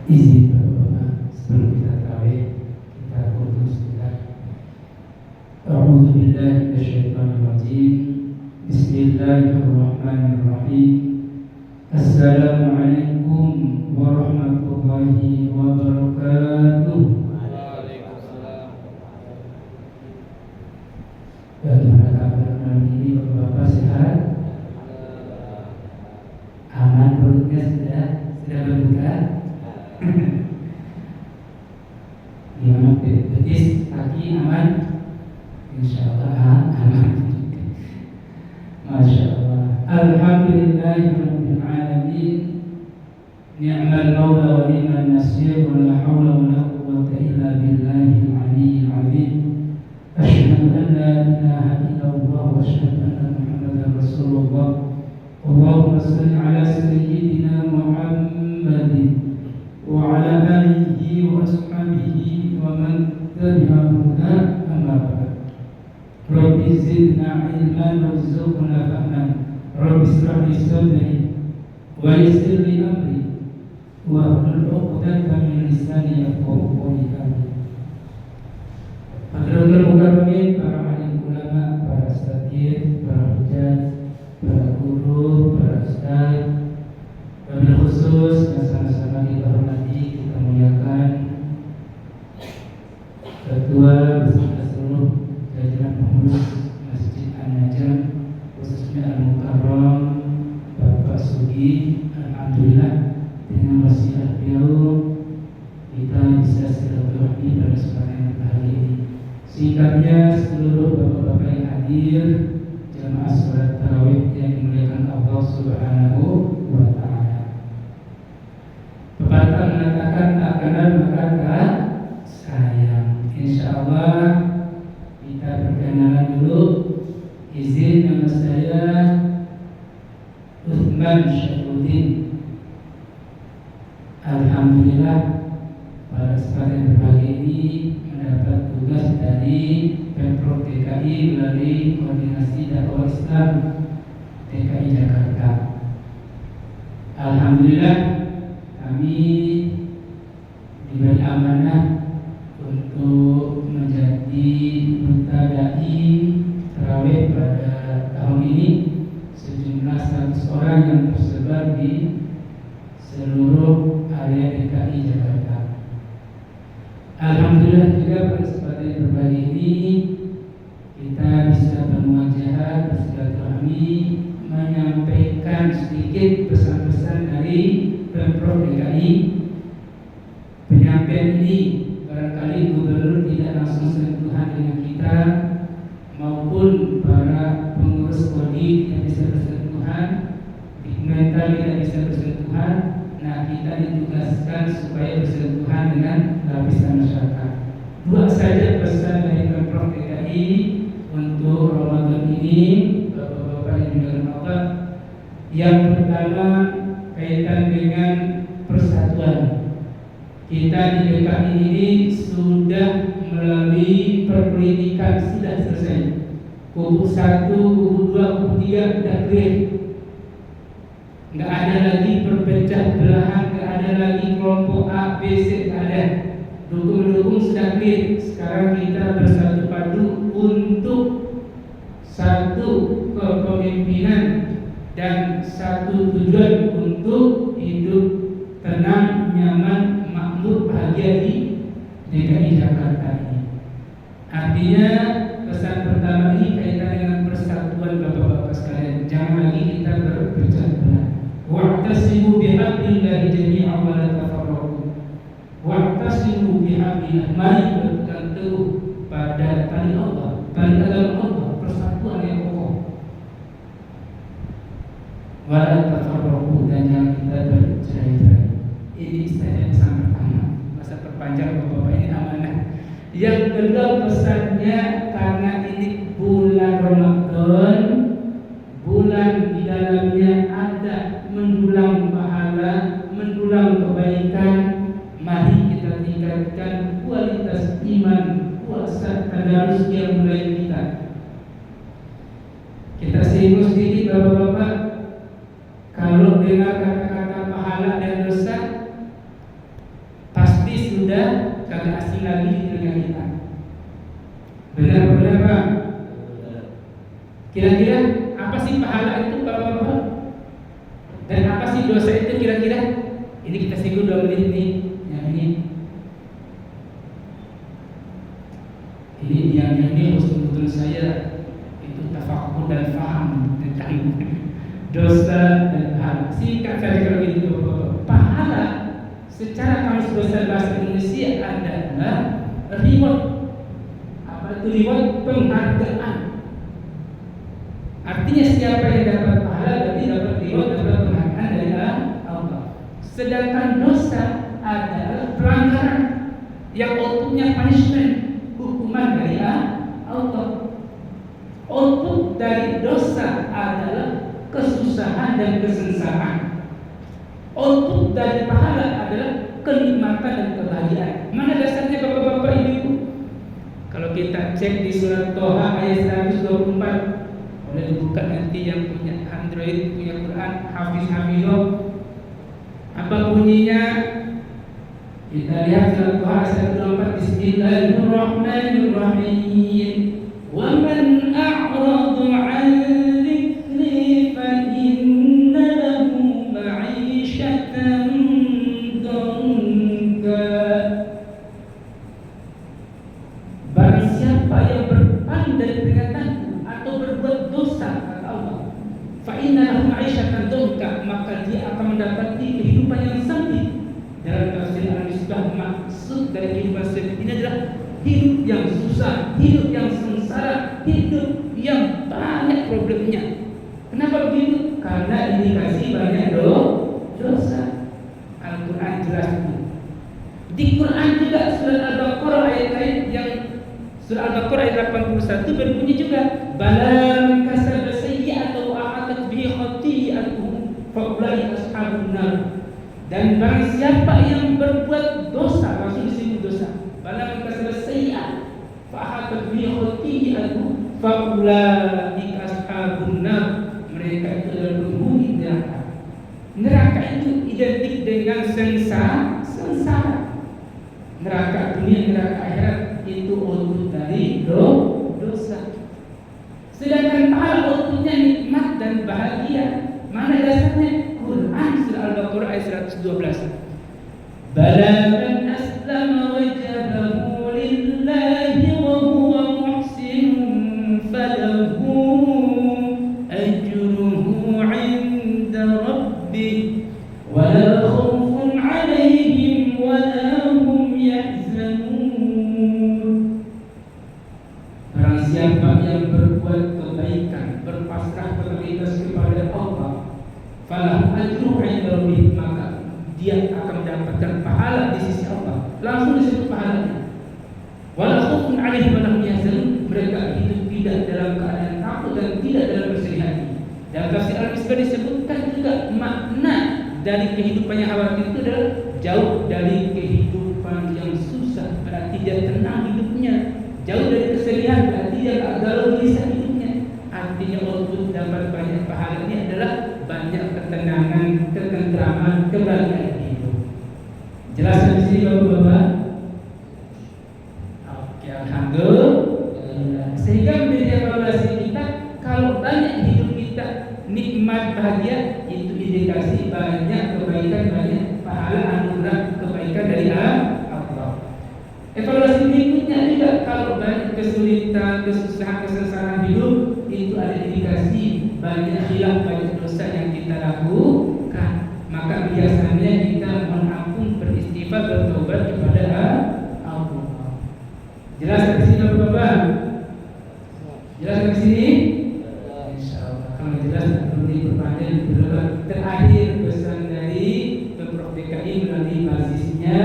Izin Bapak-Bapak, sebelum kita tarawih kita kudu bismillah. A'udzu billahi minasyaitonir rajim. Bismillahirrahmanirrahim. Assalamualaikum warahmatullahi wabarakatuh. Waalaikumsalam. Bagaimana kabar malam ini Bapak-Bapak, sehat? Aman, perutnya sudah berbuka? Gimana betis, kaki aman? Insyaallah aman. Masya Allah. Alhamdulillahirabbil alamin. Ni'mal maula wa ni'man nasir, wa la haula wa la quwwata illa billahil aliyyil azim. Asyhadu an la ilaha illallah wa asyhadu anna Muhammadar Rasulullah. Allahumma shalli ala sayyidina Muhammadin wa ala alihi wa ashabihi wa man tabi'ahum amma ba'd. Rabbi zidna ilman warzuqna fahman. Rabbi ishrah li sadri wa yassir li amri wa hlul 'uqdatam min lisani yafqahu qawli. Hadratul mukarramin, para alim ulama, para asatidz, para hujjah, para guru, para ustaz, wabil khusus yang sama-sama kita hormati, kita muliakan Ketua beserta seluruh jajaran pengurus Masjid An-Najm, khususnya Al-Mukarram Bapak Sugi. Alhamdulillah dengan wasiat beliau kita bisa silaturahmi pada kesempatan hari ini. Singkatnya, seluruh bapak-bapak yang hadir, jamaah salat tarawih yang dimuliakan Allah Subhanahu wa ta'ala. Pepatah mengatakan tak kenal maka tak sayang. Insyaallah kita perkenalan dulu. Izin, nama saya Uthman Syafruddin. Alhamdulillah pada kesempatan berbahagia ini mendapat tugas dari Pemprov DKI melalui Koordinasi Dakwah Islam DKI Jakarta. Alhamdulillah kami diberi amanah untuk menjadi duta dai tarawih pada tahun ini, sejumlah 100 orang yang tersebar di seluruh area DKI Jakarta. Alhamdulillah juga pada kesempatan berbagi ini kita bisa bermuajahah, bersilaturahmi, menyampaikan sedikit pesan-pesan dari Pemprov DKI. Penyampaian ini barangkali gubernur tidak langsung sentuhan dengan kita, maupun para pengurus kodi tidak bisa bersentuhan, Dikmental tidak bisa bersentuhan. Nah, kita ditugaskan supaya bersentuhan dengan lapisan masyarakat. Dua saja pesan dari Pemprov DKI untuk Ramadan ini, Bapak-bapak yang dimuliakan Allah. Yang pertama kaitan dengan persatuan. Kita di DKI ini sudah melalui perpolitikan, sudah selesai. Kubu 1, kubu 2, kubu 3 sudah clear. Nggak ada lagi perpecah belahan, nggak ada lagi kelompok A, B, C, nggak ada. Dukung-dukung sudah clear. Sekarang kita bersatu padu untuk satu kepemimpinan dan satu tujuan untuk hidup tenang, nyaman, makmur, bahagia di DKI Jakarta ini. Artinya pesan pertama ini kaitan dengan persatuan bapak-bapak sekalian. Jangan lagi kita berpecah belah. Wa'tasimu bihablillahi jami'an wa la tafarraqu. Wa'tasimu bihablillah, mari berpegang teguh pada tali Allah, tali agama Allah, persatuan yang kokoh. Wa la tafarraqu, dan jangan kita bercerai-berai. Ini istilahnya pesan pertama. Masa perpanjang bapak-bapak ini amanah. Yang kedua pesannya, karena ini bulan Ramadan, bulan di dalamnya ada mendulang pahala, mendulang kebaikan, mari kita tingkatkan kualitas iman, puasa, tadarus yang mulai kita. Kita singgung sedikit bapak-bapak, kalau dengar kata-kata pahala dan dosa, Kira-kira apa sih pahala itu Bapak-bapak? Dan apa sih dosa itu kira-kira? Ini kita singgung 2 menit nih. Yang yang ini betul saya itu tafakur dan faham tentang dosa dan pahala. Singkat saja kalau gitu Bapak-bapak. Pahala secara kamus besar bahasa Indonesia adalah reward. Apa itu reward? Penghargaan. Artinya siapa yang dapat pahala berarti dapat reward, dapat penghargaan dari Allah. Sedangkan dosa adalah pelanggaran yang outputnya punishment, hukuman dari Allah. Output dari dosa adalah kesusahan dan kesengsaraan. Output dari pahala adalah kenikmatan dan kebahagiaan. Mana dasarnya Bapak-bapak Ibu? Kalau kita cek di surat Toha ayat 124, boleh dibuka nanti yang punya Android, punya Quran, Hafiz-Hafizah. Apa bunyinya? Kita lihat surat Toha ayat 124. Bismillahirrahmanirrahim. Wa man a'radu 'an dzikri fa inna lahu ma'isyatan dhanka. Barang siapa yang berpaling dari peringatanku atau berbuat dosa, kata Allah, fa inna lahu ma'isyatan dhanka, maka dia akan mendapati kehidupan yang sempit. Dalam tafsir Al-Misbah, maksud dari kehidupan sempit ini adalah hidup yang susah, hidup yang sengsara, hidup yang banyak problemnya. Kenapa begitu? Karena indikasi banyak dosa. Al-Quran jelas itu. Di Quran juga surat Al-Baqarah ayat yang surah Al-Baqarah ayat 81 berbunyi juga, bala man kasaba sayyi'atan wa ahatat bihi khati'atuhu fa ulaika ashabun nar. Dan barang siapa yang berbuat dosa, langsung disebut dosa. Bala man kasaba sayyi'atan fa ahatat bihi khati'atuhu fa ulaika ashabun nar. Mereka itu adalah penghuni neraka. Neraka itu identik dengan sengsara. Neraka dunia, neraka akhirat itu output dari dosa. Sedangkan pahala outputnya nikmat dan bahagia. Mana dasarnya? Quran surah Al-Baqarah ayat 112. Bala man aslama wajhahu lillahi wa huwa muhsin falahu ajruhu 'inda rabbih wa la khaufun 'alaihim wa la hum yahzanun. Barang siapa yang berbuat kebaikan, berpasrah berlintas kepada Allah, falahu ajruhu 'inda rabbih, maka dia akan mendapatkan pahala di sisi Allah. Langsung disebut pahalanya. Wala khaufun 'alaihim wa la hum yahzanun. Mereka hidup tidak dalam keadaan takut dan tidak dalam bersedih hati. Dalam tafsir Al-Misbah disebutkan juga makna dari kehidupan yang khawatir itu adalah jauh dari kehidupan yang susah, berarti dia tenang hidupnya. Jauh dari kesedihan, berarti dia tak galau gelisah hidupnya. Artinya output dapat banyak pahala ini adalah banyak ketenangan, ketentraman, kebahagiaan hidup. Jelas di sini Bapak-bapak? Oke, alhamdulillah. Sehingga menjadi evaluasi kita, kalau banyak hidup kita nikmat bahagia, itu indikasi banyak kebaikan, banyak pahala anugerah kebaikan dari Allah. Evaluasi berikutnya juga, kalau banyak kesulitan, kesusahan, kesengsaraan hidup, itu ada indikasi banyak khilaf, banyak dosa yang kita lakukan. Maka biasanya kita mohon ampun, beristighfar, bertobat kepada Allah. Jelas di sini Bapak-bapak? Jelas di sini? Insyaallah. Kalau jelas nanti pertanyaan berdebat. Terakhir pesan dari Pemprov DKI melalui basisnya,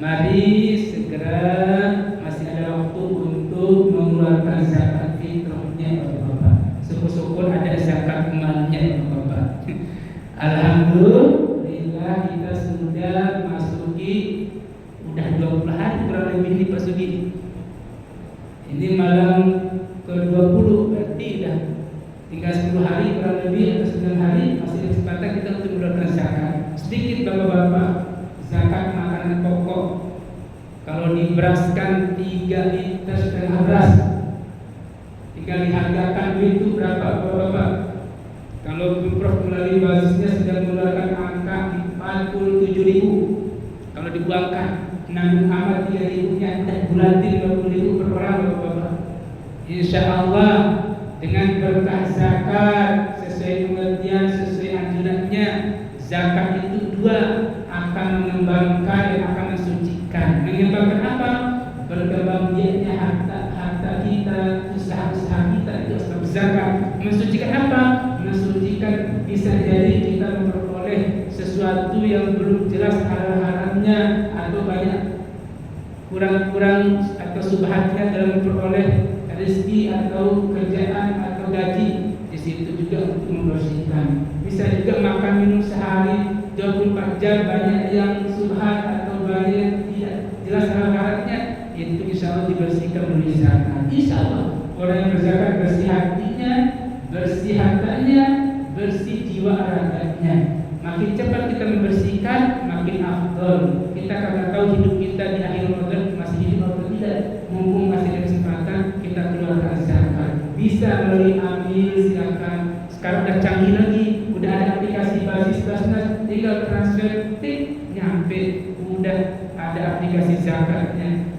mari segera, masih ada waktu untuk mengeluarkan zakat fitrahnya Bapak-bapak. Syukur-syukur ada zakat emalnya Bapak-bapak. Alhamdulillah kita sudah masuki udah 20 hari kurang lebih nih Pak Sugi. Ini malam ke-20, berarti udah tinggal 10 hari kurang lebih atau 9 hari, masih ada kesempatan kita untuk mengeluarkan zakat. Sedikit Bapak-bapak, zakat makanan pokok. Kalau diberaskan 3,5 liter beras, tinggal dihargakan itu berapa menanggung amal 3.000-nya udah bulatin 50.000 per orang Bapak-bapak. Insya Allah dengan berkah zakat sesuai pengertian, sesuai anjurannya, zakat itu dua, akan mengembangkan dan akan mensucikan. Mengembangkan apa? Berkembang biaknya harta kita, usaha-usaha kita itu sebab zakat. Mensucikan apa? Mensucikan bisa jadi kita memperoleh sesuatu yang belum jelas halal-haramnya atau banyak kurang-kurang atau subhatnya dalam memperoleh rezeki atau kerjaan atau gaji. Di situ juga untuk membersihkan. Bisa juga makan minum sehari 24 jam banyak yang subhat atau banyak yang tidak jelas halal-haramnya, itu insya Allah dibersihkan melalui zakat. Insya Allah orang yang berzakat bersih hatinya, bersih hartanya, bersih jiwa raganya. Makin cepat kita membersihkan, makin afdol. Kita karena tahu hidup kita di akhir Ramadan masih hidup atau tidak, mumpung masih ada kesempatan kita keluarkan zakat. Bisa melalui amil, silakan. Sekarang udah canggih lagi, udah ada aplikasi basis Basnas, tinggal transfer, tik, nyampe, udah ada aplikasi zakatnya.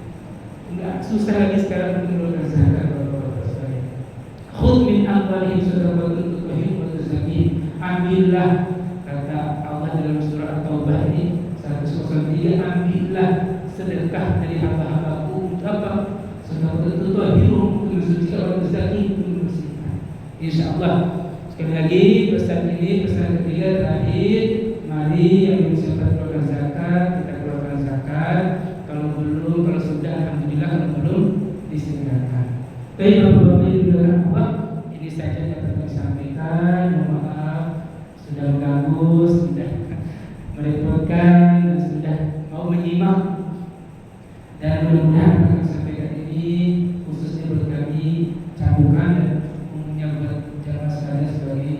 Enggak susah lagi sekarang untuk mengeluarkan zakat, Bapak-bapak sekalian. Khudh min amwalihim shadaqatan tutahhirhum wa tuzakkihim. Ambillah, kata Allah dalam surah At-Taubah ini 103, ambillah sedekah dari hamba-hambaku untuk apa? Shadaqatan tutahhirhum, untuk mensucikan, wa tuzakkihim, untuk membersihkan. Insyaallah. Sekali lagi pesan ini, pesan ketiga terakhir, mari yang bersiap keluarkan zakat, kita keluarkan zakat. Kalau belum, kalau sudah, alhamdulillah. Kalau belum, disegerakan. Baik Bapak-bapak Ibu dan Allah, ini saja yang dapat kami sampaikan. Mohon maaf sudah mengganggu, sudah merepotkan, dan sudah mau menyimak. Dan mudah-mudahan apa yang kami sampaikan ini khususnya buat kami cambukan dan umumnya buat jamaah sekalian sebagai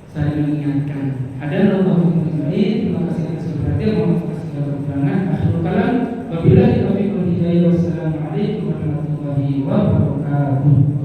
saling mengingatkan. Ada Allahumma ajmain. Terima kasih atas perhatian, mohon maaf atas segala kekurangan. Akhirul kalam, wabillahi taufiq wal hidayah. Wassalamualaikum warahmatullahi wabarakatuh.